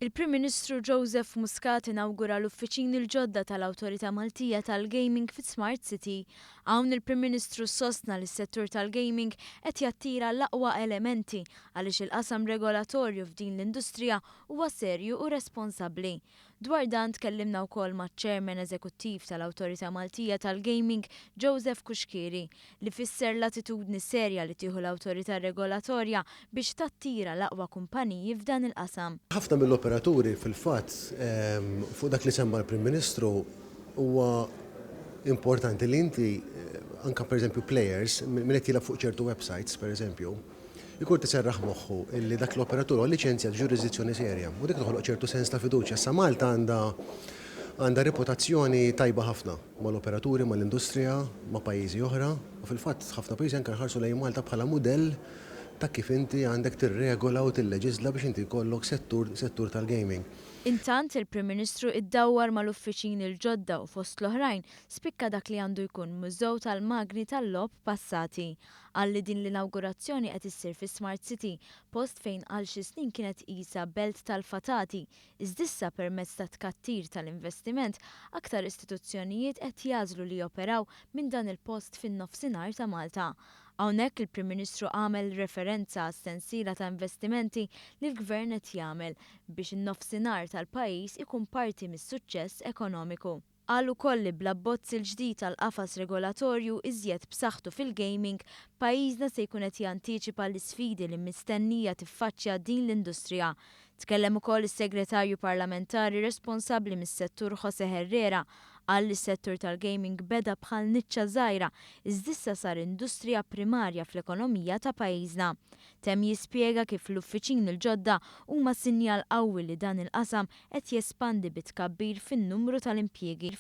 Il-Prim Ministru Joseph Muscat inawgura l-uffiċini l-ġodda tal-Awtorità Maltija tal-Gaming fit-Smart City. Hawn il-Prim Ministru sostna li s-settur tal-gaming qed jattira l-aqwa elementi għaliex il-qasam regolatorju f'din l-industrija huwa serju u responsabbli. Dwar dan tkellimna wkoll maċ-Chairman Eżekuttiv tal-Awtorità Maltija tal-Gaming Joseph Kuxkieri li fisser l-attitudni serja li tieħu l-Awtorità Regolatorja biex tattira l-aqwa kumpaniji f'dan il-qasam. Ħafna mill-operaturi fil-fatt fuq dak li semma l-Prim Ministru huwa importanti li inti anke pereżempju players min qed jilgħab fuq ċertu websites pereżempju jkun tiserraħ moħħu illi dak l-operatur huwa liċenzja ġurisdizzjoni serja u dik toħloq ċertu sens ta' fiduċja. Sa Malta għandha reputazzjoni tajba ħafna mal-operaturi, mal-industrija, ma' pajjiżi oħra u fil-fatt ħafna pajjiżi anke nħarsu lejn Malta bħala mudell ta' kif inti għandek tirregola u tilleġisla biex inti jkollok settur tal-gaming. Intant il-Prim Ministru iddawwar mal-uffiċini l-ġodda u fost l-oħrajn spikka dak li għandu jkun mużew tal-magni tal-lob passati. Għalli din l-inaugurazzjoni qed issir fi Smart City, post fejn għal xi snin kienet qisha belt tal-fatati, iżdissa permezz ta' tkattir tal-investiment aktar istituzzjonijiet qed jażlu li joperaw minn dan il-post fin-nofsinhar ta' Malta. Hawnhekk il-Prim Ministru għamel referenza għas sensiela ta' investimenti li l-Gvern qed jagħmel biex in-nofsinhar tal-pajjiż ikun parti mis-suċċess ekonomiku. Qal ukoll li bl-abbozz il-ġdid tal-qafas regolatorju iżjed b'saħħtu fil-gaming, pajjiżna se jkun qed jantiċipa l-isfidi li mistennija tiffaċċja din l-industrija. Tkellem ukoll is-Segretarju Parlamentari responsabbli mis-settur Jose Herrera qal li s-settur tal-gaming beda bħal niċċa żgħira iżdissa sar industrija primarja fl-ekonomija ta' pajjiżna. Tem jispjega kif l-uffiċini l-ġodda huma sinjal qawwi li dan il-qasam qed jespandi bit-tkabbir fin-numru tal-impjiegi